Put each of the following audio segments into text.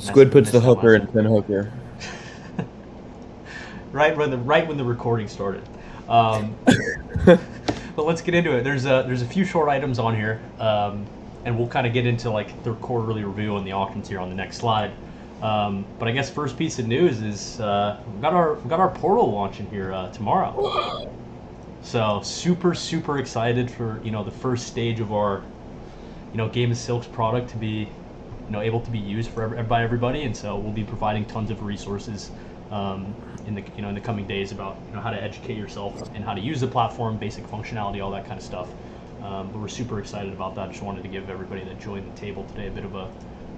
Squid puts missed the that hooker last in one. pin hooker. Right when the recording started. Um, but let's get into it. There's a few short items on here, and we'll kind of get into like the quarterly review and the auctions here on the next slide. But I guess first piece of news is we've got our portal launching here tomorrow. So super excited for the first stage of our Game of Silk's product to be able to be used by everybody, and so we'll be providing tons of resources in the coming days about how to educate yourself and how to use the platform, basic functionality, all that kind of stuff. But we're super excited about that. Just wanted to give everybody that joined the table today a bit of a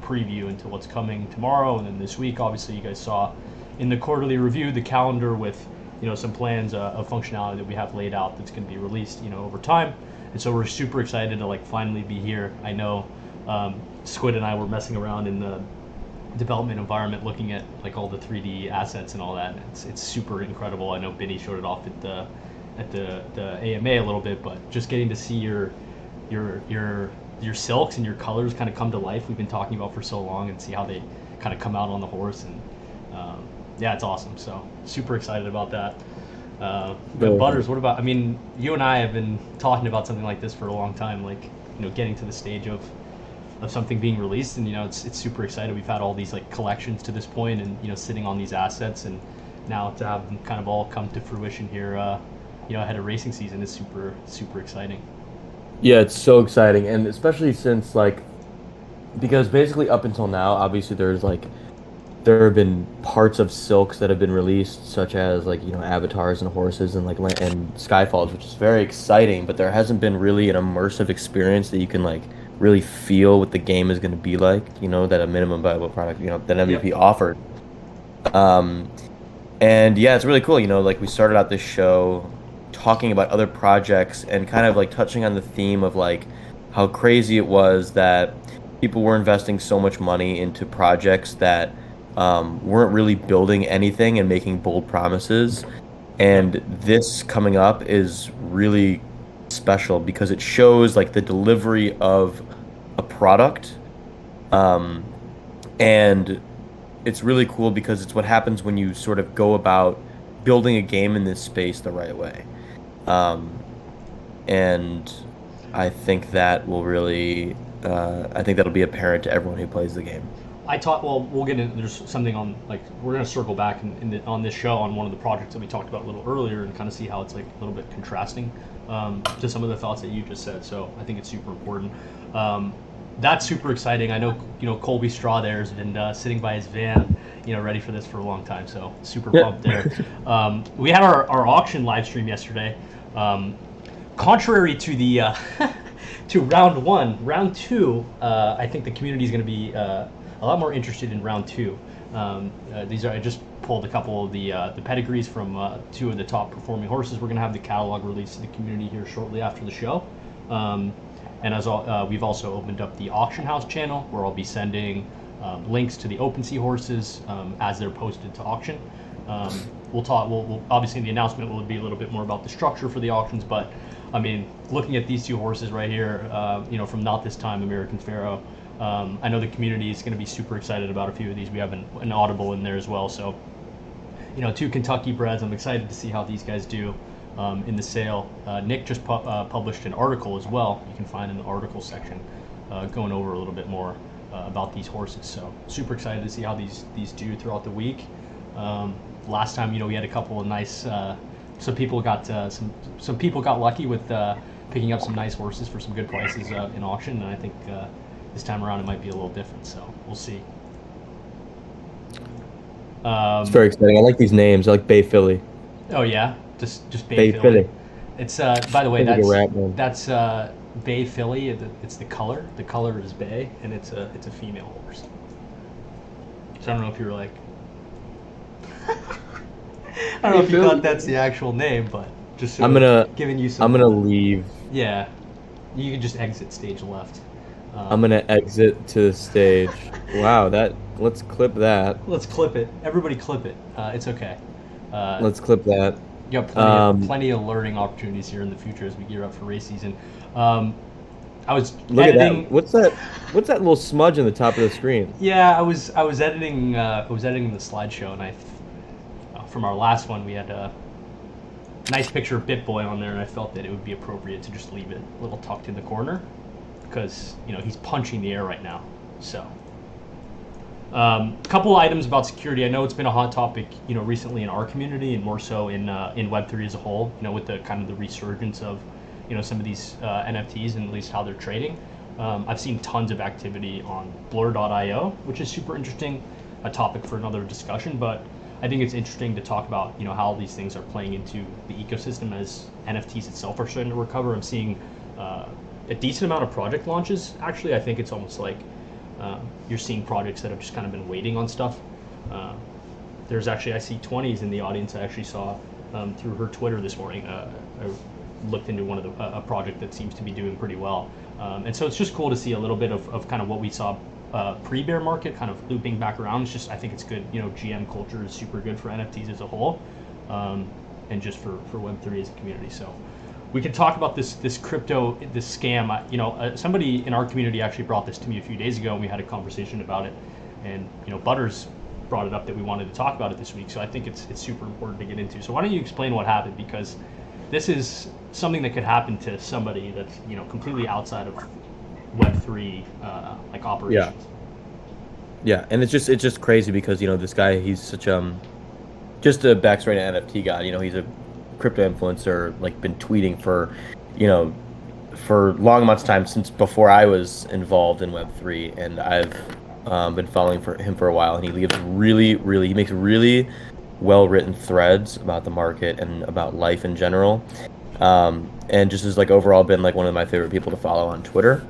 preview into what's coming tomorrow and then this week. Obviously, you guys saw in the quarterly review the calendar with some plans of functionality that we have laid out that's going to be released over time. And so we're super excited to like finally be here. I know Squid and I were messing around in the development environment looking at like all the 3D assets and all that. It's super incredible. I know Benny showed it off at the AMA a little bit, but just getting to see your your silks and your colors kind of come to life. We've been talking about for so long, and see how they kind of come out on the horse, and yeah, it's awesome. So super excited about that. Very Butters, nice. what about? I mean, you and I have been talking about something like this for a long time, like getting to the stage of something being released, and it's super excited. We've had all these like collections to this point, and sitting on these assets, and now to have them kind of all come to fruition here, ahead of racing season is super exciting. Yeah, it's so exciting, and especially since like because basically up until now, obviously there have been parts of Silks that have been released, such as like avatars and horses and and Skyfalls, which is very exciting. But there hasn't been really an immersive experience that you can like really feel what the game is going to be like. That a minimum viable product, that Yep. MVP offered. Um, and yeah, it's really cool. Like we started out this show talking about other projects and kind of like touching on the theme of like how crazy it was that people were investing so much money into projects that weren't really building anything and making bold promises. Yep. And this coming up is really special because it shows like the delivery of a product. Um, and it's really cool because it's what happens when you sort of go about building a game in this space the right way. Um, and I think that'll be apparent to everyone who plays the game. I taught. Well, we'll get into. There's something on like we're gonna circle back on this show on one of the projects that we talked about a little earlier and kind of see how it's like a little bit contrasting to some of the thoughts that you just said. So I think it's super important. Um, that's super exciting. I know Colby Straw there has been sitting by his van, ready for this for a long time. So super Yeah. pumped there. We had our auction live stream yesterday. Um, Contrary to the to round one, round two, I think the community is going to be a lot more interested in round two. I just pulled a couple of the pedigrees from two of the top performing horses. We're going to have the catalog released to the community here shortly after the show. Um, and we've also opened up the auction house channel where I'll be sending links to the OpenSea horses as they're posted to auction. Um, we'll talk. We'll obviously in the announcement will be a little bit more about the structure for the auctions, but I mean, looking at these two horses right here, from Not This Time, American Pharaoh, I know the community is going to be super excited about a few of these. We have an Audible in there as well, so two Kentucky breds. I'm excited to see how these guys do in the sale. Nick just published an article as well. You can find in the article section, going over a little bit more about these horses. So super excited to see how these do throughout the week. Last time, we had a couple of nice. Some people got some people got lucky with picking up some nice horses for some good prices in auction, and I think this time around it might be a little different. So we'll see. It's Um, very exciting. I like these names. I like Bay Philly. oh yeah, just Bay Bay Philly. Philly. It's by the way Sounds like a rap name. that's Bay Philly. It's the color. The color is bay, and it's a female horse. So I don't know if you were like I don't know Bay if you thought Philly. that's the actual name, but just sort I'm of gonna giving you I'm some. gonna leave. Yeah, you can just exit stage left. I'm Um, gonna exit to the stage. Wow, let's clip that. let's clip it. Everybody clip it. It's okay. Uh, Let's clip that. you got plenty of Um, plenty of learning opportunities here in the future as we gear up for race season. Um, I was Look at editing. that. What's that? What's that little smudge on the top of the screen? Yeah, I was editing. I was editing the slideshow, and from our last one we had a nice picture of BitBoy on there, and I felt that it would be appropriate to just leave it a little tucked in the corner because he's punching the air right now. So, couple items about security. I know it's been a hot topic, recently in our community and more so in Web3 as a whole. With the kind of the resurgence of, some of these NFTs and at least how they're trading. I've seen tons of activity on Blur.io, which is super interesting, a topic for another discussion. But I think it's interesting to talk about, how these things are playing into the ecosystem as NFTs itself are starting to recover. I'm seeing a decent amount of project launches. Actually, I think it's almost like you're seeing projects that have just kind of been waiting on stuff. There's actually, I see 20s in the audience. I actually saw through her Twitter this morning. I looked into one of a project that seems to be doing pretty well. And so it's just cool to see a little bit of kind of what we saw pre-bear market kind of looping back around. It's just, I think it's good. GM culture is super good for NFTs as a whole, and just for Web3 as a community. So we can talk about this crypto, this scam. Somebody in our community actually brought this to me a few days ago, and we had a conversation about it. And Butters brought it up that we wanted to talk about it this week. So I think it's super important to get into. So why don't you explain what happened, because this is something that could happen to somebody that's completely outside of Web3 like operations. Yeah, and it's just crazy because this guy, he's such just a backstory to NFT god. He's a crypto influencer, like been tweeting for for long amounts of time since before I was involved in Web3, and I've been following him for a while, and he makes really well written threads about the market and about life in general, and just has like overall been like one of my favorite people to follow on Twitter.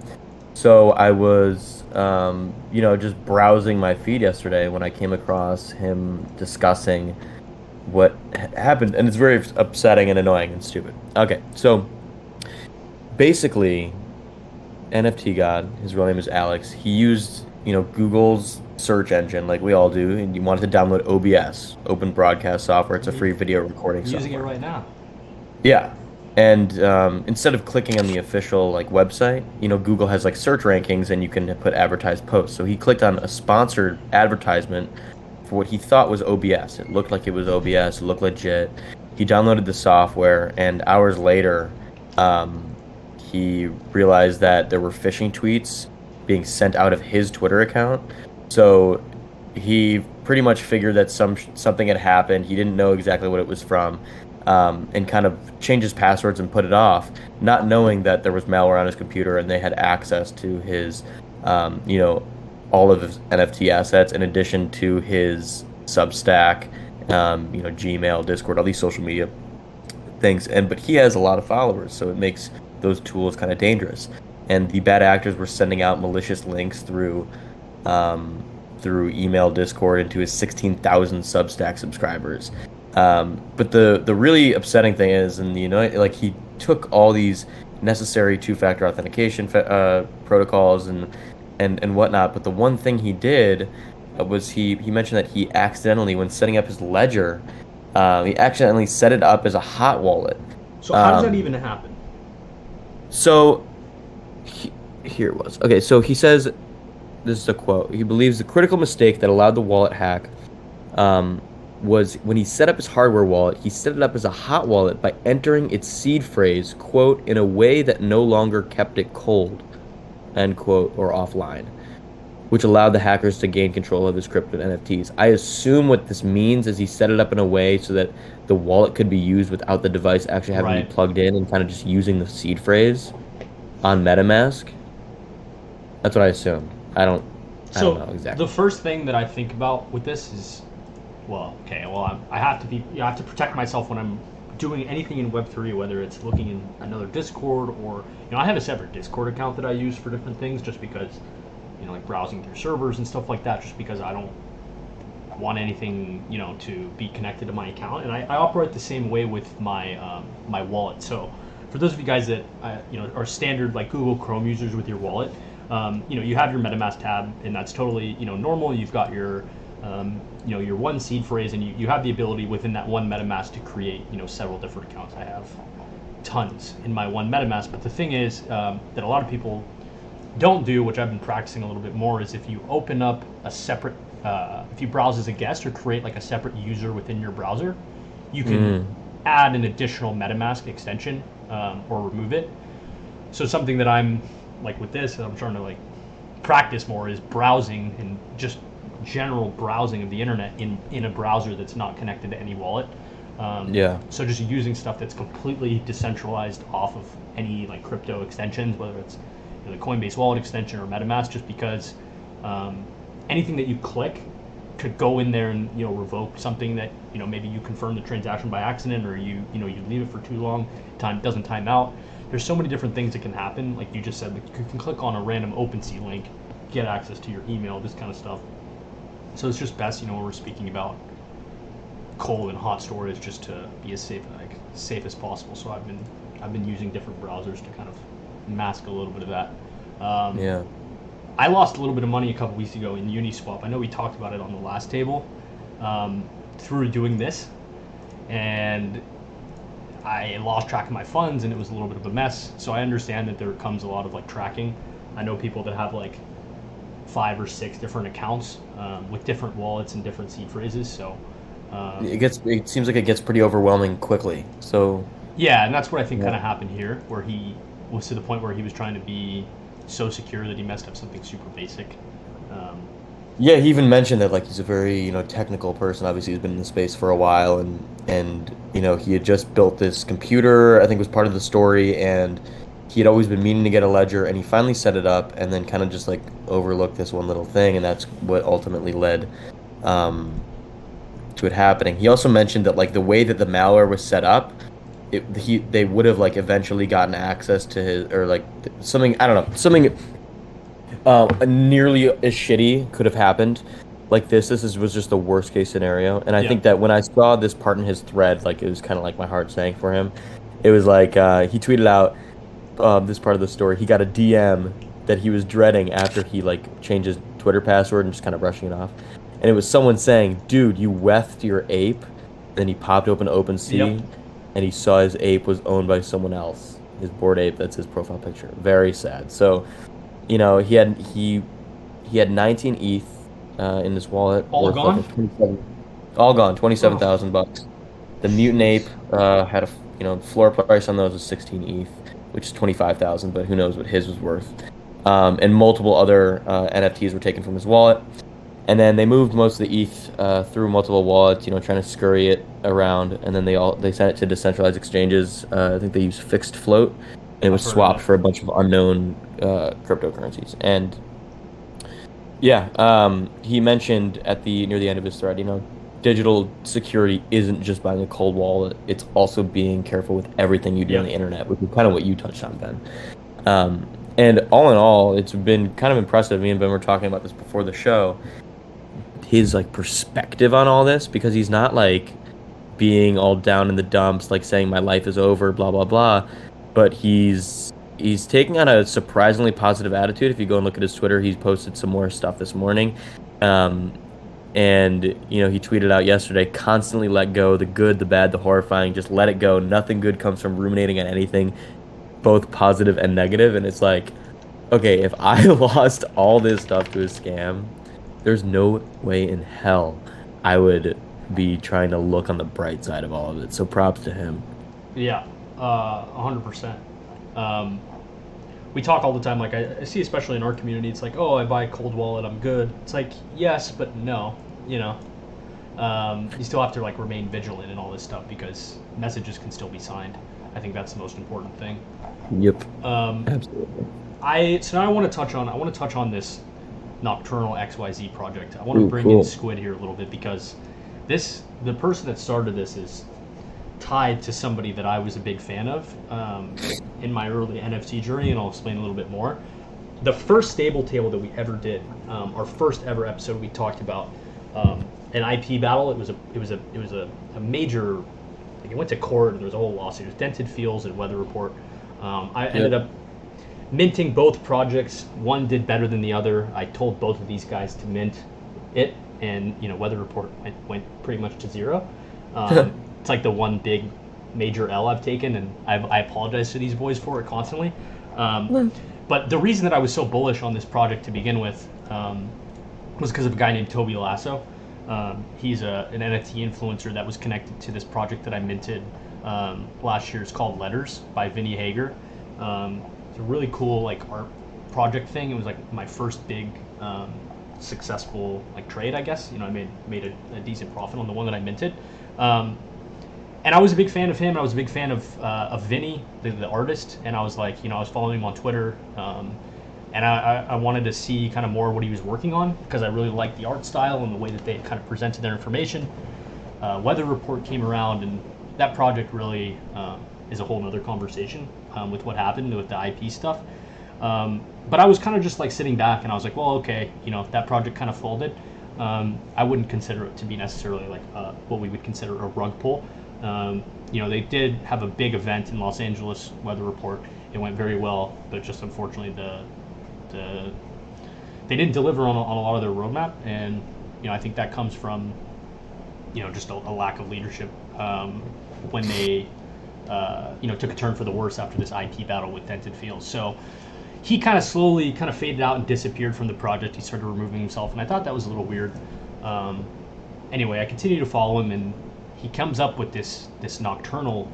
So I was just browsing my feed yesterday when I came across him discussing what happened, and it's very upsetting and annoying and stupid. Okay, so basically, NFT God, his real name is Alex. He used Google's search engine like we all do, and you wanted to download OBS, Open Broadcast Software. It's a free video recording software. Using it right now. Yeah. And instead of clicking on the official website, Google has search rankings, and you can put advertised posts. So he clicked on a sponsored advertisement for what he thought was OBS. It looked like it was OBS. It looked legit. He downloaded the software, and hours later, he realized that there were phishing tweets being sent out of his Twitter account. So he pretty much figured that something had happened. He didn't know exactly what it was from. And kind of changed his passwords and put it off, not knowing that there was malware on his computer and they had access to his, all of his NFT assets in addition to his Substack, Gmail, Discord, all these social media things. But he has a lot of followers, so it makes those tools kind of dangerous. And the bad actors were sending out malicious links through email, Discord, into his 16,000 Substack subscribers. But the really upsetting thing is, he took all these necessary two-factor authentication protocols and whatnot. But the one thing he did was he mentioned that he accidentally, when setting up his ledger, he accidentally set it up as a hot wallet. So how does that even happen? So here it was. Okay, so he says, this is a quote. He believes the critical mistake that allowed the wallet hack was when he set up his hardware wallet, he set it up as a hot wallet by entering its seed phrase, quote, in a way that no longer kept it cold, end quote, or offline, which allowed the hackers to gain control of his crypto NFTs. I assume what this means is he set it up in a way so that the wallet could be used without the device actually having to be plugged in, and kind of just using the seed phrase on MetaMask. That's what I assume. I don't know exactly. The first thing that I think about with this is, I have to protect myself when I'm doing anything in Web3, whether it's looking in another Discord or, I have a separate Discord account that I use for different things just because, like browsing through servers and stuff like that, just because I don't want anything, to be connected to my account. And I operate the same way with my my wallet. So for those of you guys that, are standard like Google Chrome users with your wallet, you have your MetaMask tab, and that's totally, normal. You've got your your one seed phrase, and you have the ability within that one MetaMask to create, several different accounts. I have tons in my one MetaMask. But the thing is that a lot of people don't do, which I've been practicing a little bit more, is if you open up a separate, if you browse as a guest or create like a separate user within your browser, you can add an additional MetaMask extension or remove it. So something that I'm like with this, I'm trying to like practice more is browsing and just general browsing of the internet in a browser that's not connected to any wallet. So just using stuff that's completely decentralized off of any like crypto extensions, whether it's the Coinbase wallet extension or MetaMask, just because anything that you click could go in there and revoke something that maybe you confirmed the transaction by accident, or you leave it for too long, doesn't time out. There's so many different things that can happen. Like you just said, like you can click on a random OpenSea link, get access to your email, this kind of stuff. So it's just best, when we're speaking about cold and hot storage, just to be as safe as possible. So I've been using different browsers to kind of mask a little bit of that. I lost a little bit of money a couple weeks ago in Uniswap. I know we talked about it on the last table through doing this, and I lost track of my funds, and it was a little bit of a mess. So I understand that there comes a lot of like tracking. I know people that have like 5 or 6 different accounts with different wallets and different seed phrases. So it seems like it gets pretty overwhelming quickly. So yeah, and that's what I think kind of happened here, where he was to the point where he was trying to be so secure that he messed up something super basic. Yeah, he even mentioned that like he's a very technical person. Obviously, he's been in the space for a while, and he had just built this computer. I think was part of the story, and he had always been meaning to get a ledger, and he finally set it up, and then kind of just like overlooked this one little thing, and that's what ultimately led to it happening. He also mentioned that like the way that the malware was set up, they would have like eventually gotten access to his, or like something, I don't know, something nearly as shitty could have happened. Like this was just the worst case scenario. And I think that when I saw this part in his thread, like it was kind of like my heart sank for him. It was like he tweeted out this part of the story. He got a DM that he was dreading after he like changed his Twitter password and just kind of brushing it off. And it was someone saying, "Dude, you wethed your ape." Then he popped open OpenSea, and he saw his ape was owned by someone else. His Bored Ape, that's his profile picture. Very sad. So, he had 19 ETH in his wallet. All gone? All gone. $27,000. The Mutant Ape had a floor price on those was 16 ETH, which is 25,000. But who knows what his was worth? And multiple other NFTs were taken from his wallet. And then they moved most of the ETH through multiple wallets, trying to scurry it around, and then they sent it to decentralized exchanges. I think they used Fixed Float, and it was swapped for a bunch of unknown cryptocurrencies. And he mentioned near the end of his thread, digital security isn't just buying a cold wallet; it's also being careful with everything you do on the internet, which is kind of what you touched on, Ben. And all in all, it's been kind of impressive. Me and Ben were talking about this before the show. His like perspective on all this, because he's not like being all down in the dumps, like saying my life is over, blah blah blah, but he's taking on a surprisingly positive attitude. If you go and look at his Twitter, he's posted some more stuff this morning, and he tweeted out yesterday, "Constantly let go, the good, the bad, the horrifying, just let it go. Nothing good comes from ruminating on anything, both positive and negative." And it's like, okay, if I lost all this stuff to a scam, there's no way in hell I would be trying to look on the bright side of all of it. So props to him. Yeah, 100%. We talk all the time, like I see, especially in our community, it's like, oh, I buy a cold wallet, I'm good. It's like, yes, but no, you still have to like remain vigilant and all this stuff, because messages can still be signed. I think that's the most important thing. Yep. Absolutely. So now I want to touch on this Nocturnal XYZ project. I want to bring in Squid here a little bit, because the person that started this is tied to somebody that I was a big fan of in my early NFT journey, and I'll explain a little bit more. The first stable table that we ever did, our first ever episode, we talked about an IP battle. It was a major. Like it went to court, and there was a whole lawsuit. It was Dented Fields and Weather Report. I ended up minting both projects. One did better than the other. I told both of these guys to mint it, and Weather Report went pretty much to zero. It's like the one big major L I've taken, and I apologize to these boys for it constantly. But the reason that I was so bullish on this project to begin with was because of a guy named Toby Lasso. He's an NFT influencer that was connected to this project that I minted last year. It's called Letters by Vinny Hager. It's a really cool like art project thing. It was like my first big successful like trade, I guess. You know, I made a decent profit on the one that I minted. And I was a big fan of him. I was a big fan of Vinny, the artist, and I was like, you know, I was following him on Twitter, and I wanted to see kind of more what he was working on because I really liked the art style and the way that they kind of presented their information. Weather Report came around, and that project really is a whole nother conversation with what happened with the IP stuff. But I was kind of just like sitting back, and I was like, well, okay, you know, that project kind of folded. I wouldn't consider it to be necessarily like what we would consider a rug pull. You know, they did have a big event in Los Angeles, Weather Report. It went very well, but just unfortunately they didn't deliver on a lot of their roadmap, and you know, I think that comes from, you know, just a lack of leadership when they you know, took a turn for the worse after this IP battle with Dented Fields. So he kind of slowly kind of faded out and disappeared from the project. He started removing himself, and I thought that was a little weird. Anyway, I continued to follow him, and he comes up with this Nocturnal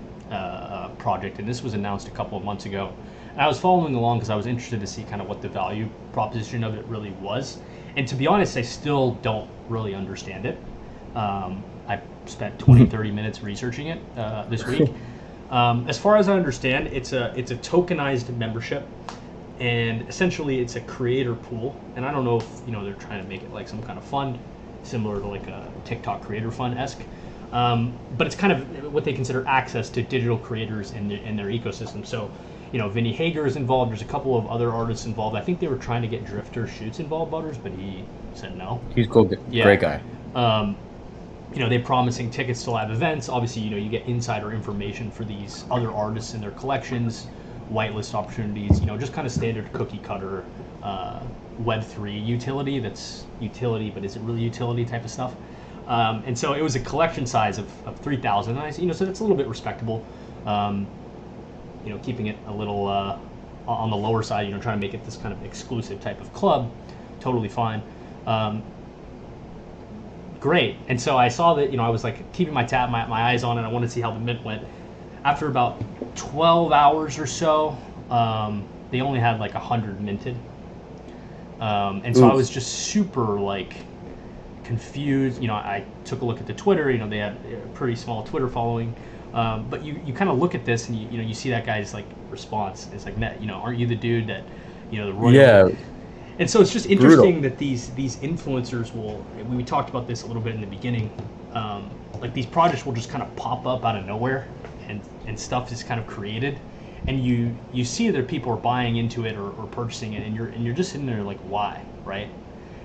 project, and this was announced a couple of months ago. And I was following along because I was interested to see kind of what the value proposition of it really was. And to be honest, I still don't really understand it. I spent 20, 30 minutes researching it this week. As far as I understand, it's a tokenized membership, and essentially it's a creator pool. And I don't know if, you know, they're trying to make it like some kind of fund, similar to like a TikTok creator fund-esque. But it's kind of what they consider access to digital creators in their ecosystem. So, you know, Vinny Hager is involved. There's a couple of other artists involved. I think they were trying to get Drifter Shoots involved, Butters, but he said no. He's cool, Yeah. Great guy. You know, they're promising tickets to live events. Obviously, you know, you get insider information for these other artists and their collections, whitelist opportunities, you know, just kind of standard cookie cutter Web3 utility. That's utility, but is it really utility type of stuff? And so it was a collection size of 3,000. And you know, so that's a little bit respectable. You know, keeping it a little on the lower side, you know, trying to make it this kind of exclusive type of club, totally fine. Great. And so I saw that, you know, I was like keeping my eyes on it. I wanted to see how the mint went. After about 12 hours or so, they only had like 100 minted. And so I was just super like confused. You know, I took a look at the Twitter. You know, they had a pretty small Twitter following. But you kind of look at this and you know, you see that guy's like response. It's like, you know, aren't you the dude that, you know, the royal? Yeah. And so it's just interesting that these influencers will. We talked about this a little bit in the beginning. Like these projects will just kind of pop up out of nowhere, and stuff is kind of created, and you see that people are buying into it or purchasing it, and you're just sitting there like, why, right?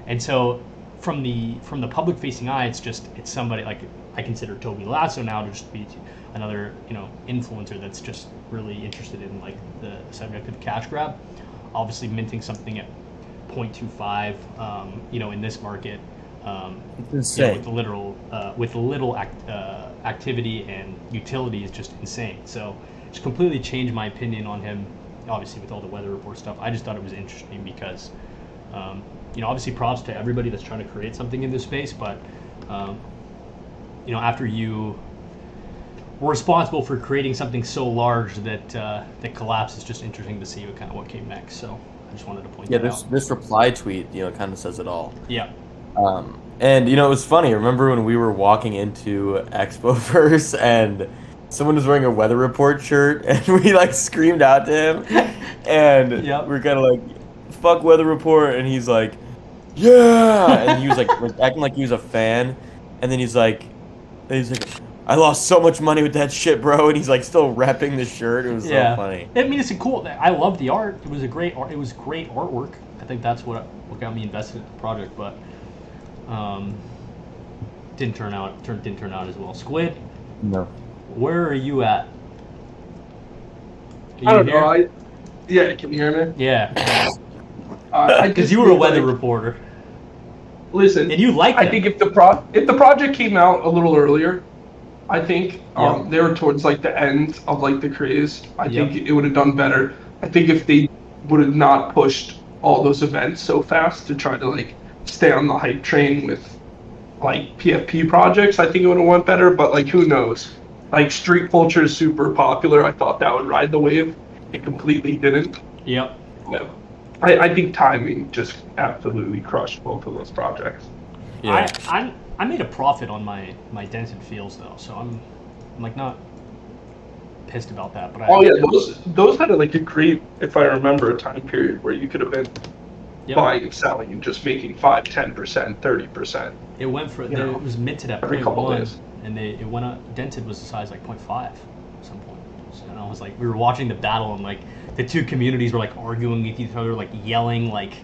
And so from the public facing eye, it's somebody like I consider Toby Lasso now to just be another, you know, influencer that's just really interested in like the subject of cash grab. Obviously minting something at 0.25, you know, in this market, It's you know, insane. with little activity and utility is just insane. So it's completely changed my opinion on him. Obviously, with all the Weather Report stuff, I just thought it was interesting because, you know, obviously props to everybody that's trying to create something in this space, but you know, after you were responsible for creating something so large that that collapsed, it's just interesting to see what came next. So I just wanted to point that out. This reply tweet, you know, kind of says it all. Yeah. And you know, it was funny. Remember when we were walking into Expoverse and someone was wearing a Weather Report shirt, and we like screamed out to him, and Yep. we're kind of like, "Fuck Weather Report," and he's like, "Yeah," and he was like acting like he was a fan, and then he's like, "I lost so much money with that shit, bro," and he's like still repping the shirt. It was so funny. I mean, it's a cool. I love the art. It was great artwork. I think that's what got me invested in the project, but didn't turn out as well. Squid, No. where are you at? I don't know. Yeah, can you hear me? Yeah, I because just you were a feel weather like- reporter, Listen, and you liked I it. think if the project came out a little earlier, I think Yeah. they were towards like the end of like the craze. I Yep. think it would have done better. I think if they would have not pushed all those events so fast to try to like stay on the hype train with like PFP projects, I think it would have went better. But like, who knows? Like, Street Culture is super popular. I thought that would ride the wave. It completely didn't. Yep. No. I think timing just absolutely crushed both of those projects. Yeah. I made a profit on my dented fields though, so I'm like not pissed about that. But Oh yeah, those had like a great, if I remember, a time period where you could have been Yep. buying and selling and just making 5, 10%, 30%. It went for You know, it was minted at every couple 0.1, days. and it went up. Dented was the size like 0.5 at some point. So, and I was like, we were watching the battle, and like the two communities were like arguing with each other, like yelling, like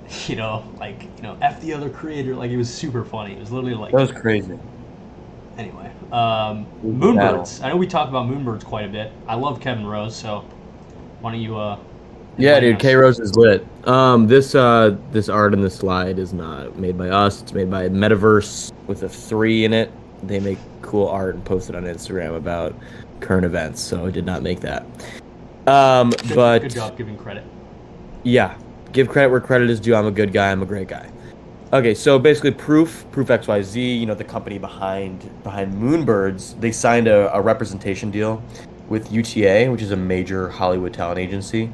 f the other creator. Like, it was super funny. It was literally like That was crazy. anyway. Battle. Moonbirds. I know we talk about Moonbirds quite a bit. I love Kevin Rose, so why don't you? Yeah, enlighten dude, us? K Rose is lit. This art in the slide is not made by us. It's made by Metaverse with a 3 in it. They make cool art and post it on Instagram about current events. So I did not make that. But Good job giving credit. yeah, give credit where credit is due. I'm a good guy. I'm a great guy. Okay, so basically, Proof XYZ, the company behind Moonbirds, they signed a representation deal with UTA, which is a major Hollywood talent agency.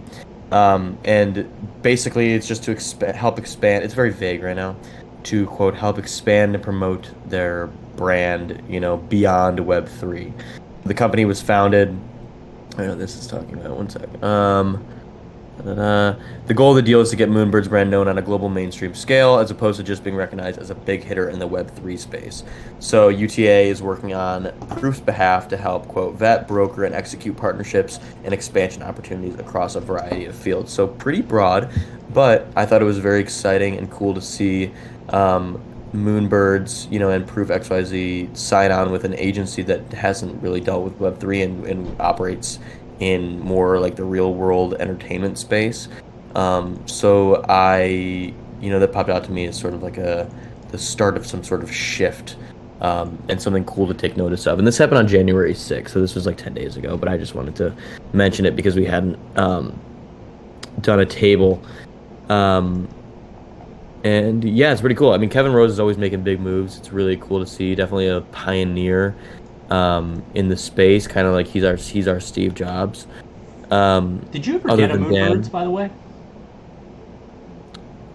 And basically, it's just to help expand. It's very vague right now. To quote, help expand and promote their brand, beyond Web3. The company was founded. I know this is talking about. One second. The goal of the deal is to get Moonbird's brand known on a global mainstream scale, as opposed to just being recognized as a big hitter in the Web3 space. So UTA is working on Proof's behalf to help, quote, vet, broker, and execute partnerships and expansion opportunities across a variety of fields. So pretty broad, but I thought it was very exciting and cool to see Moonbirds, and Proof XYZ sign on with an agency that hasn't really dealt with Web3 and operates in more like the real world entertainment space. So that popped out to me as sort of like the start of some sort of shift, and something cool to take notice of. And this happened on January 6th, so this was like 10 days ago, but I just wanted to mention it because we hadn't done a table. And yeah, it's pretty cool. I mean, Kevin Rose is always making big moves. It's really cool to see. Definitely a pioneer in the space, kind of like he's our Steve Jobs. Did you ever other get a than Dan. Moonbirds, by the way?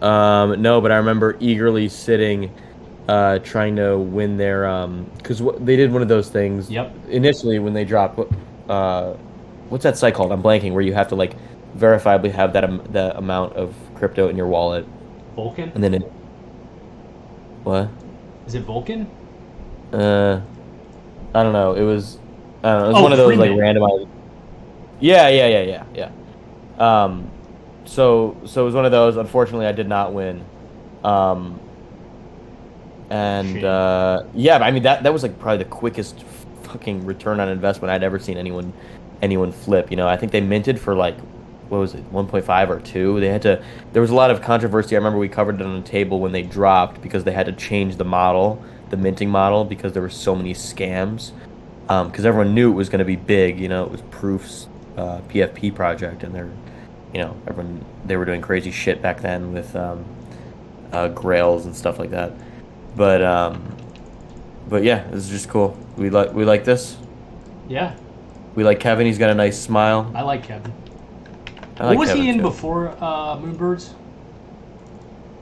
No, but I remember eagerly sitting, trying to win their because they did one of those things. Yep. Initially, when they dropped, what's that site called? I'm blanking. Where you have to like verifiably have that amount of crypto in your wallet, Vulcan? and then what? Is it Vulcan? I don't know. It was one of those like Freeman. randomized. Yeah. So it was one of those. Unfortunately, I did not win. And Shame. yeah, but I mean that was like probably the quickest fucking return on investment I'd ever seen anyone flip. I think they minted for like, what was it, 1.5 or 2. There was a lot of controversy. I remember we covered it on a table when they dropped because they had to change the minting model, because there were so many scams. Because everyone knew it was going to be big. It was Proof's PFP project, and they were doing crazy shit back then with Grails and stuff like that. But yeah, this is just cool. We like this. Yeah, We like Kevin. He's got a nice smile. I like Kevin. I like What was Kevin he in too. before Moonbirds?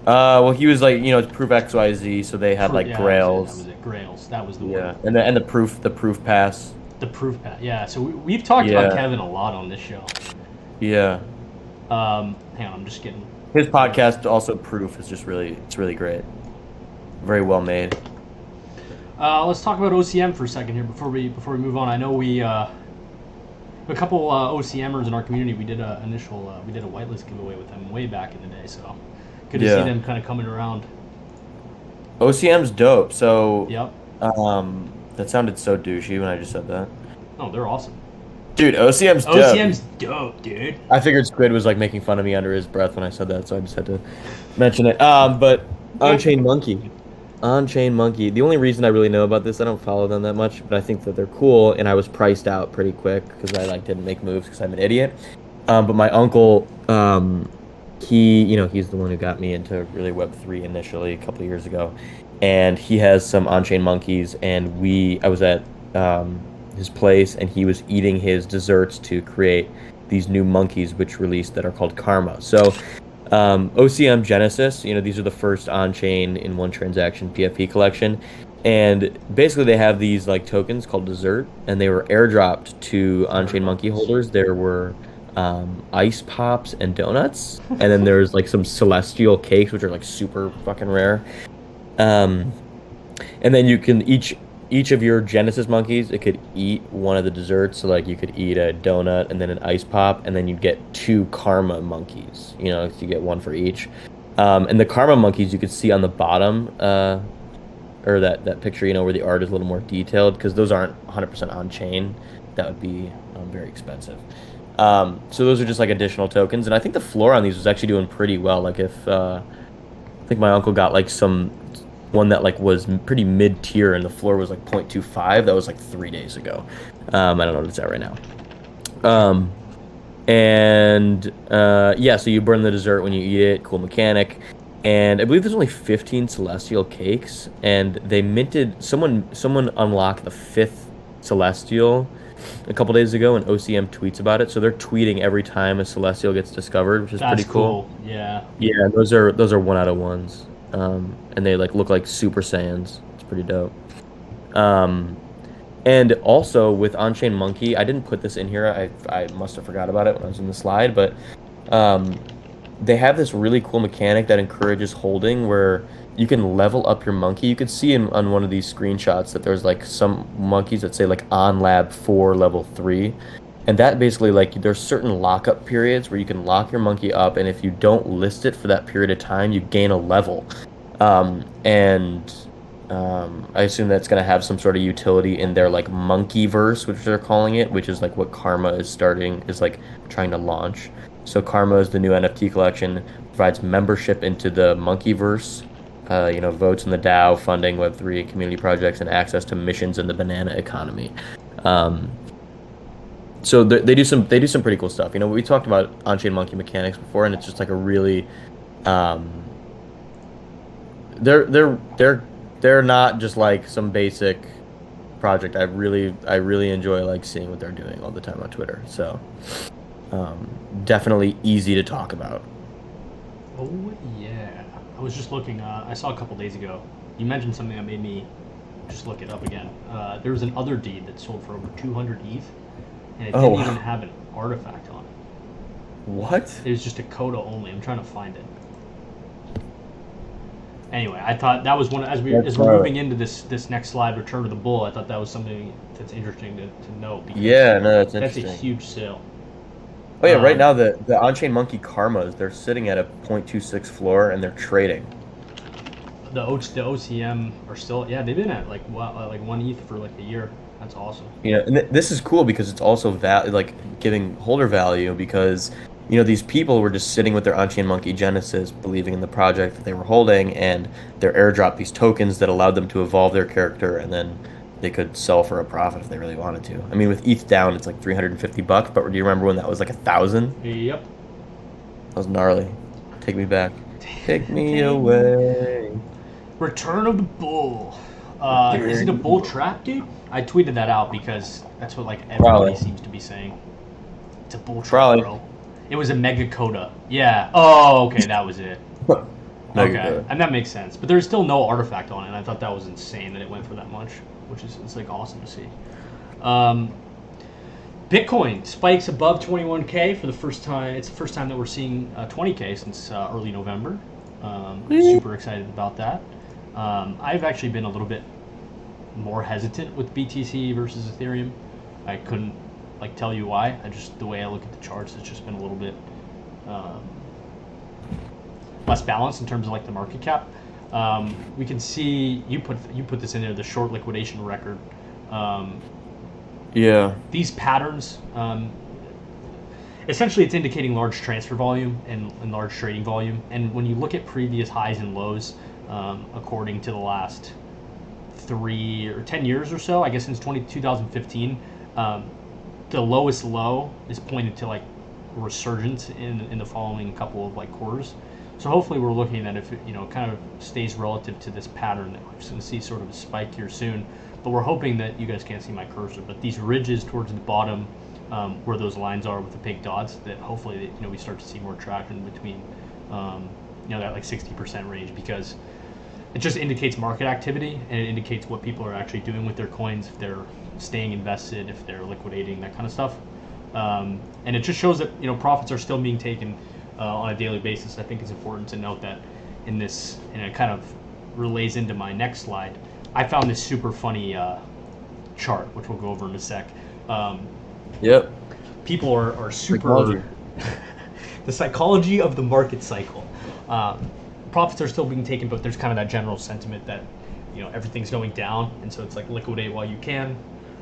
Well, he was like, it's Proof XYZ, so they had like Yeah, Grails. That was it. Grails. That was the Yeah, one. and the proof pass. The proof pad. Yeah. So we've talked about Yeah. Kevin a lot on this show. Yeah, Hang on, I'm just getting. his podcast also Proof is just it's really great, very well made. Let's talk about OCM for a second here before we move on. I know we a couple OCMers in our community. We did a whitelist giveaway with them way back in the day. So good to Yeah. see them kind of coming around. OCM's dope. So Yep. that sounded so douchey when I just said that. Oh, they're awesome. Dude, OCM's dope. OCM's dope, dude. I figured Squid was like making fun of me under his breath when I said that, so I just had to mention it. But Unchained Monkey on-chain monkey. The only reason I really know about this, I don't follow them that much, but I think that they're cool, and I was priced out pretty quick because I like didn't make moves because I'm an idiot. But my uncle, he's the one who got me into really Web3 initially a couple of years ago, and he has some on-chain monkeys, and I was at his place, and he was eating his desserts to create these new monkeys which released that are called Karma. So OCM Genesis, these are the first on-chain in one transaction PFP collection, and basically they have these like tokens called Dessert, and they were airdropped to on-chain monkey holders. There were ice pops and donuts, and then there's like some celestial cakes which are like super fucking rare. And then you can each of your Genesis monkeys, it could eat one of the desserts. So like you could eat a donut and then an ice pop, and then you get 2 Karma monkeys. So you get one for each. And the Karma monkeys you could see on the bottom, or that picture, where the art is a little more detailed, because those aren't 100% on chain. That would be very expensive. So those are just like additional tokens, and I think the floor on these was actually doing pretty well. Like if I think my uncle got like one that like was pretty mid tier, and the floor was like 0.25. That was like 3 days ago. I don't know what it's at right now. So you burn the dessert when you eat it. Cool mechanic. And I believe there's only 15 celestial cakes, and they minted. Someone unlocked the 5th celestial a couple days ago, and OCM tweets about it. So they're tweeting every time a celestial gets discovered, which is pretty cool. Yeah. Yeah, those are 1 out of 1s. And they like look like Super Saiyans. It's pretty dope. And also with On-Chain Monkey, I didn't put this in here. I must have forgot about it when I was in the slide, but they have this really cool mechanic that encourages holding, where you can level up your monkey. You could see on one of these screenshots that there's like some monkeys that say like on lab 4 level 3. And that basically, like, there's certain lockup periods where you can lock your monkey up, and if you don't list it for that period of time, you gain a level. I assume that's going to have some sort of utility in their, like, Monkeyverse, which they're calling it, which is, like, what Karma is trying to launch. So Karma is the new NFT collection, provides membership into the Monkeyverse, votes in the DAO, funding Web3 and community projects, and access to missions in the banana economy. So they do some pretty cool stuff. We talked about on-chain monkey mechanics before, and it's just like a really, they're not just like some basic project. I really enjoy like seeing what they're doing all the time on Twitter. So definitely easy to talk about. Oh yeah, I was just looking. I saw a couple days ago. You mentioned something that made me just look it up again. There was an other deed that sold for over 200 ETH. And it didn't even have an artifact on it. What? It was just a coda only. I'm trying to find it. Anyway, I thought that was as we're moving into this next slide, Return of the Bull. I thought that was something that's interesting to note. Yeah, no, that's interesting. That's a huge sale. Oh yeah, right now the on-chain monkey Karmas, they're sitting at a 0.26 floor, and they're trading. The OCM are still, they've been at like 1 ETH for like a year. That's awesome. And this is cool because it's also giving holder value, because these people were just sitting with their on-chain monkey Genesis, believing in the project that they were holding, and they're airdropped these tokens that allowed them to evolve their character, and then they could sell for a profit if they really wanted to. I mean, with ETH down, it's like $350, but do you remember when that was like 1,000? Yep. That was gnarly. Take me back. Take me away. Return of the Bull. Is it a bull trap, dude? I tweeted that out because that's what like everybody seems to be saying. It's a bull trap, bro. It was a mega coda. Yeah. Oh, okay, that was it. Okay, and that makes sense. But there's still no artifact on it, and I thought that was insane that it went for that much, which is like awesome to see. Bitcoin spikes above 21K for the first time. It's the first time that we're seeing 20K since early November. Super excited about that. I've actually been a little bit more hesitant with BTC versus Ethereum. I couldn't tell you why. The way I look at the charts, it's just been a little bit less balanced in terms of like the market cap. We can see you put this in there, the short liquidation record. Yeah. These patterns, essentially, it's indicating large transfer volume and large trading volume. And when you look at previous highs and lows, according to the last 3 or 10 years or so, I guess since 2015, the lowest low is pointed to like resurgence in the following couple of like quarters. So hopefully we're looking at if it, kind of stays relative to this pattern that we're going to see sort of a spike here soon. But we're hoping that you guys can't see my cursor, but these ridges towards the bottom, where those lines are with the big dots, that hopefully we start to see more traction between that like 60% range, because it just indicates market activity, and it indicates what people are actually doing with their coins, if they're staying invested, if they're liquidating, that kind of stuff. And it just shows that profits are still being taken on a daily basis. I think it's important to note that in this, and it kind of relays into my next slide. I found this super funny chart, which we'll go over in a sec. Yep. People are super Psychology. the psychology of the market cycle. Profits are still being taken, but there's kind of that general sentiment that everything's going down, and so it's like liquidate while you can.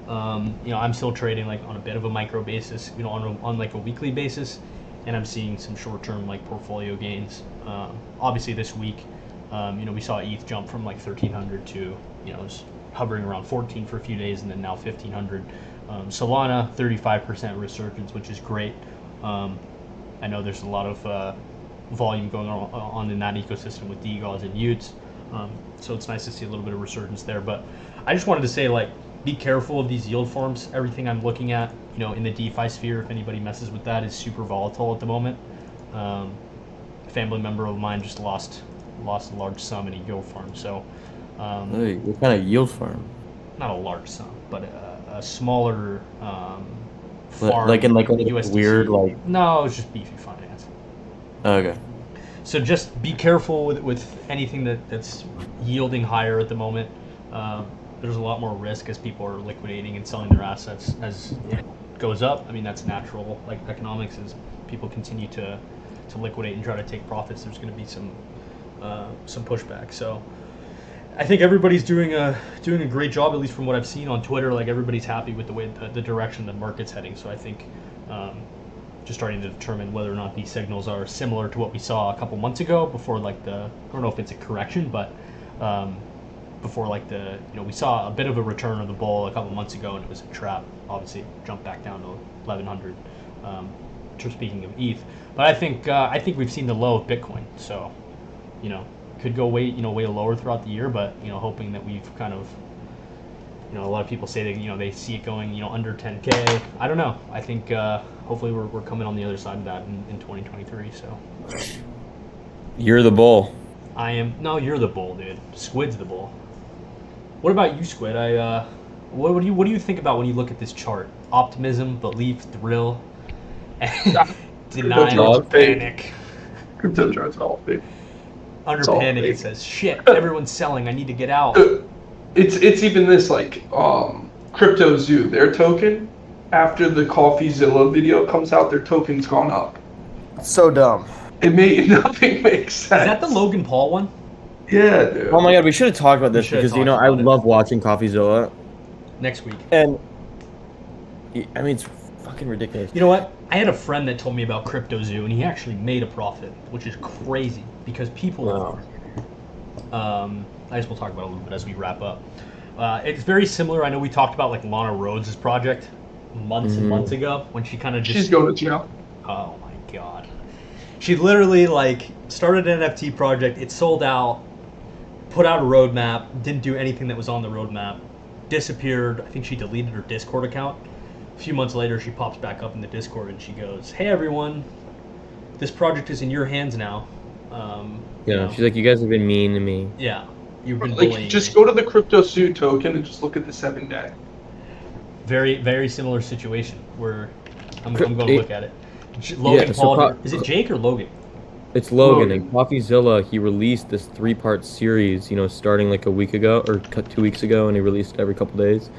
I'm still trading like on a bit of a micro basis, on like a weekly basis, and I'm seeing some short-term like portfolio gains. Obviously this week, we saw ETH jump from like 1,300 to it was hovering around 14 for a few days, and then now 1,500. Solana 35% resurgence, which is great. I know there's a lot of volume going on in that ecosystem with DeGauss and Utes, so it's nice to see a little bit of resurgence there. But I just wanted to say, like, be careful of these yield forms. Everything I'm looking at, in the DeFi sphere, if anybody messes with that, is super volatile at the moment. A family member of mine just lost a large sum in a yield farm. So, Hey, what kind of yield farm? not a large sum, but a smaller Like- farm. like in, like, a USDC. weird, like- No, it was just beefy finance. Okay. So just be careful with anything that's yielding higher at the moment. There's a lot more risk as people are liquidating and selling their assets as it goes up. I mean, that's natural. Like economics, as people continue to liquidate and try to take profits, there's going to be some pushback. So I think everybody's doing a great job, at least from what I've seen on Twitter. Like everybody's happy with the way the direction the market's heading. So I think just starting to determine whether or not these signals are similar to what we saw a couple months ago before I don't know if it's a correction, but before we saw a bit of a return of the bull a couple months ago, and it was a trap. Obviously, it jumped back down to 1,100. Speaking of ETH, but I think we've seen the low of Bitcoin. So, could go way lower throughout the year, but hoping that we've kind of, a lot of people say that they see it going under 10K. I don't know. I think hopefully we're coming on the other side of that in 2023. So You're the bull. I am. No, you're the bull, dude. Squid's the bull. What about you, Squid? What do you think about when you look at this chart? Optimism, belief, thrill, denial, fake. panic. Crypto charts all fake. Under all panic, fake. it says, "Shit, everyone's selling. I need to get out." It's even this like Crypto Zoo, their token, after the CoffeeZilla video comes out, their token's gone up. So dumb. Nothing makes sense. Is that the Logan Paul one? Yeah, dude. Oh my god, we should have talked about this should have because talked I about it. love watching CoffeeZilla, Next week. and I mean it's fucking ridiculous. You know what? I had a friend that told me about Crypto Zoo, and he actually made a profit, which is crazy because people. Wow. I guess we'll talk about it a little bit as we wrap up. It's very similar. I know we talked about like Lana Rhodes' project months and months ago when she kind of just. She's going to jail. Oh my god. She literally like started an NFT project. It sold out. Put out a roadmap. Didn't do anything that was on the roadmap. Disappeared. I think she deleted her Discord account. A few months later, she pops back up in the Discord and she goes, "Hey everyone, this project is in your hands now." She's like, you guys have been mean to me. Yeah, you've been bullying Like, just me. go to the Crypto Zoo token and just look at the 7-day. Very, very similar situation where I'm going to It- look at it. Logan so Paul. Is it Jake or Logan? It's Logan, Logan. and CoffeeZilla, he released this 3-part series, starting like a week ago, or 2 weeks ago, and he released it every couple days.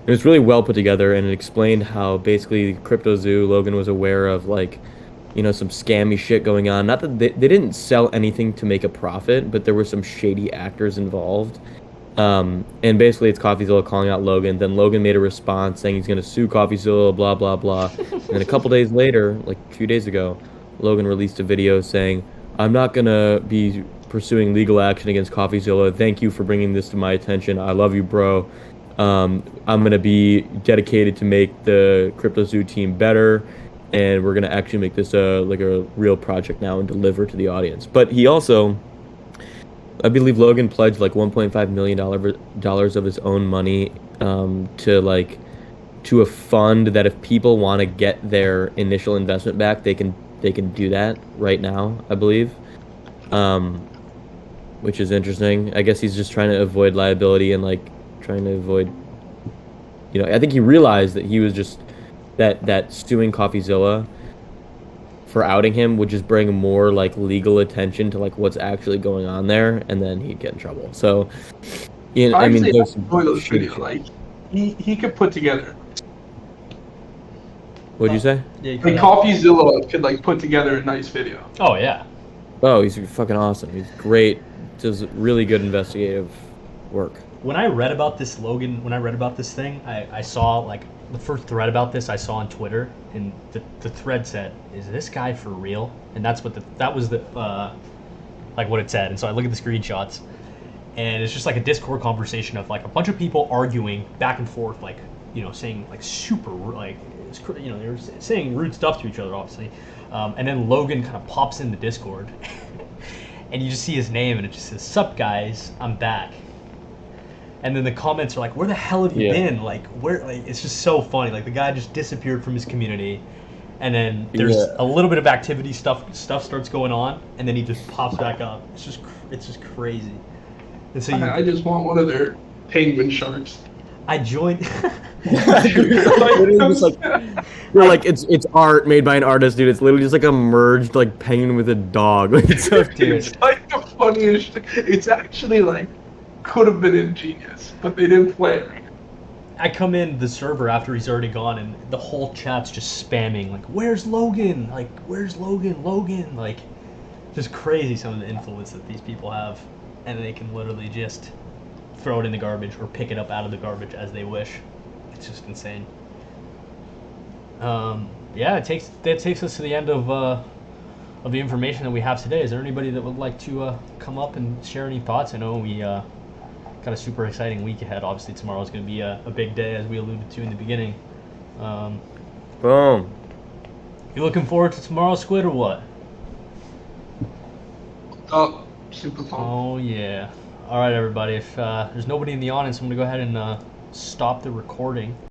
It was really well put together, and it explained how basically Crypto Zoo, Logan was aware of some scammy shit going on. Not that they didn't sell anything to make a profit, but there were some shady actors involved. And basically it's CoffeeZilla calling out Logan. Then Logan made a response saying he's going to sue CoffeeZilla, blah, blah, blah. And then a couple days later, like a few days ago, Logan released a video saying, I'm not going to be pursuing legal action against CoffeeZilla. Thank you for bringing this to my attention. I love you, bro. I'm gonna be dedicated to make the CryptoZoo team better, and we're gonna actually make this like a real project now and deliver to the audience. But he also, I believe Logan pledged like $1.5 million dollars of his own money to a fund that if people want to get their initial investment back, they can do that right now, I believe. Which is interesting. I guess he's just trying to avoid liability and like trying to avoid, I think he realized that he was just that suing CoffeeZilla for outing him would just bring more like legal attention to like what's actually going on there, and then he'd get in trouble. So, I mean, there's some those shitty video, shit. like he could put together. What'd you say? Yeah, you Like could- CoffeeZilla could like put together a nice video. Oh yeah. Oh, he's fucking awesome. He's great. Does really good investigative work. When I read about this when I read about this thing, I saw like the first thread about this I saw on Twitter, and the thread said, "Is this guy for real?" And that was like what it said. And so I look at the screenshots, and it's just like a Discord conversation of like a bunch of people arguing back and forth, like saying like super like they were saying rude stuff to each other, obviously. And then Logan kind of pops in the Discord, and you just see his name, and it just says, "Sup guys, I'm back." And then the comments are like, "Where the hell have you Yeah. been? Like, where?" Like, it's just so funny. Like, the guy just disappeared from his community, and then there's Yeah. a little bit of activity stuff starts going on, and then he just pops back up. It's just crazy. And so I just want one of their penguin sharks. I joined. Literally just like, like it's art made by an artist, dude. It's literally just like a merged like penguin with a dog. Like, it's so Dude. It's like the funniest. It's actually like could have been ingenious, but they didn't play it. I come in the server after he's already gone, and the whole chat's just spamming like, "Where's Logan? Like, where's Logan? Logan!" Like, just crazy some of the influence that these people have, and they can literally just throw it in the garbage or pick it up out of the garbage as they wish. It's just insane. Yeah, that takes us to the end of the information that we have today. Is there anybody that would like to come up and share any thoughts? I know we got a super exciting week ahead. Obviously, tomorrow is going to be a big day, as we alluded to in the beginning. boom. You looking forward to tomorrow, Squid, or what? Oh, super fun. Oh yeah. All right, everybody. If there's nobody in the audience, I'm going to go ahead and stop the recording.